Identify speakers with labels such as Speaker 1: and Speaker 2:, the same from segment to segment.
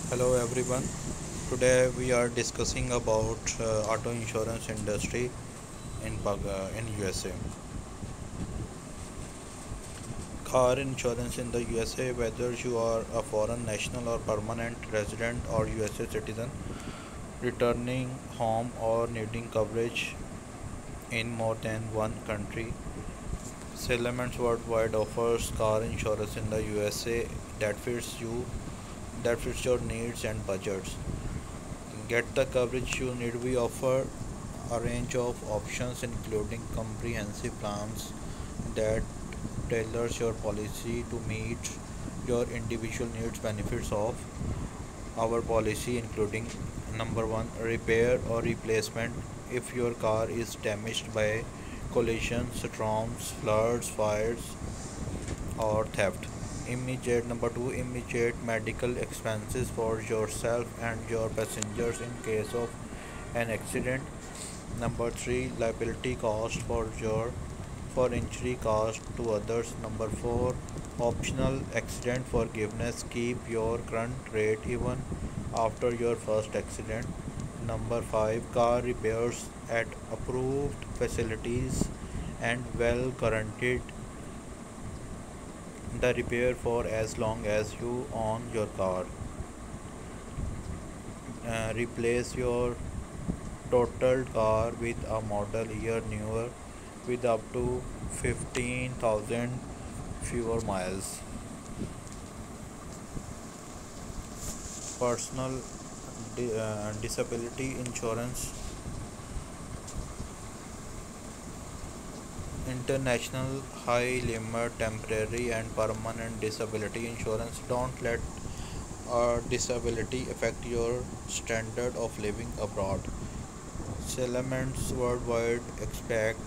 Speaker 1: Hello everyone. Today we are discussing about auto insurance industry in USA. Car insurance in the USA, whether you are a foreign national or permanent resident or USA citizen, returning home or needing coverage in more than one country, Elements Worldwide offers car insurance in the USA that fits your needs and budgets. Get the coverage you need. We offer a range of options including comprehensive plans that tailors your policy to meet your individual needs. Benefits of our policy including number 1, repair or replacement. If your car is damaged by collisions, storms, floods, fires, or theft. Immediate number 2, immediate medical expenses for yourself and your passengers in case of an accident. Number 3, liability cost for injury caused to others. Number 4, optional accident forgiveness. Keep your current rate even after your first accident. Number 5, car repairs at approved facilities and well guaranteed the repair for as long as you own your car. Replace your totaled car with a model year newer with up to 15,000 fewer miles. Personal disability insurance. International high limit temporary and permanent disability insurance. Don't let a disability affect your standard of living abroad. Elements Worldwide expect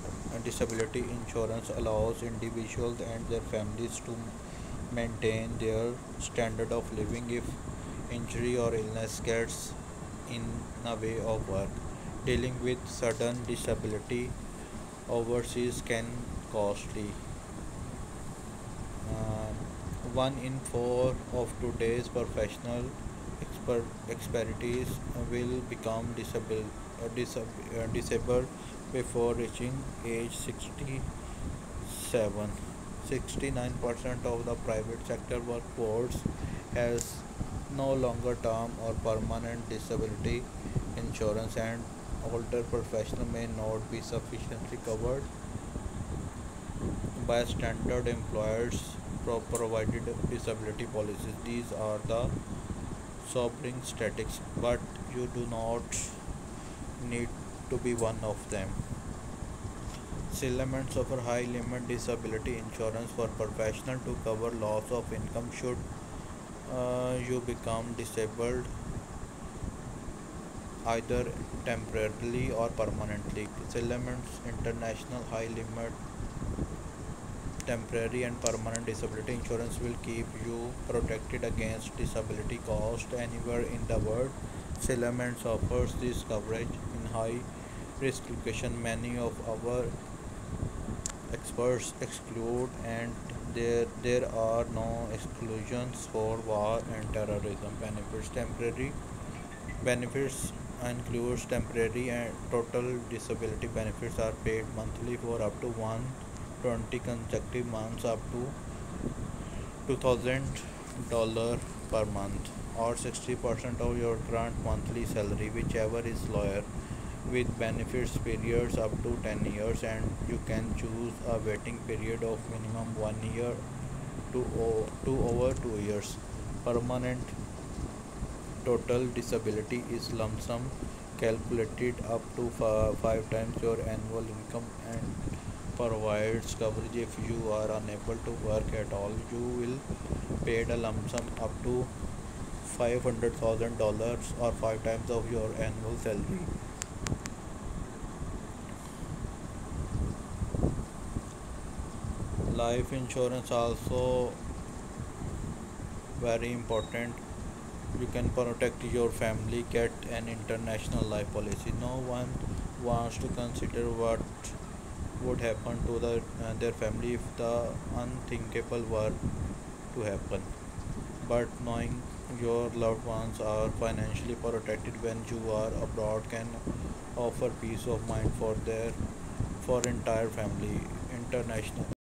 Speaker 1: disability insurance allows individuals and their families to maintain their standard of living if injury or illness gets in the way of work. Dealing with sudden disability overseas can costly. Um, One in four of today's professional expertise will become disabled before reaching age 67. 69% of the private sector workforce has no longer term or permanent disability insurance, and older professionals may not be sufficiently covered by standard employers provided disability policies. These are the sobering statistics, but you do not need to be one of them. Elements offer high limit disability insurance for professionals to cover loss of income should you become disabled either temporarily or permanently. Elements International high limit temporary and permanent disability insurance will keep you protected against disability cost anywhere in the world. Elements offers this coverage in high risk location. Many of our experts exclude, and there are no exclusions for war and terrorism. Benefits includes temporary and total disability. Benefits are paid monthly for up to 120 consecutive months, up to $2,000 per month, or 60% of your current monthly salary, whichever is lower, with benefits periods up to 10 years, and you can choose a waiting period of minimum 1 year to over 2 years. Permanent total disability is lump sum calculated up to 5 times your annual income and provides coverage if you are unable to work at all. You will paid a lump sum up to $500,000 or 5 times of your annual salary. Life insurance also very important. You can protect your family. Get an international life policy. No one wants to consider what would happen to their family if the unthinkable were to happen, but knowing your loved ones are financially protected when you are abroad can offer peace of mind for entire family. International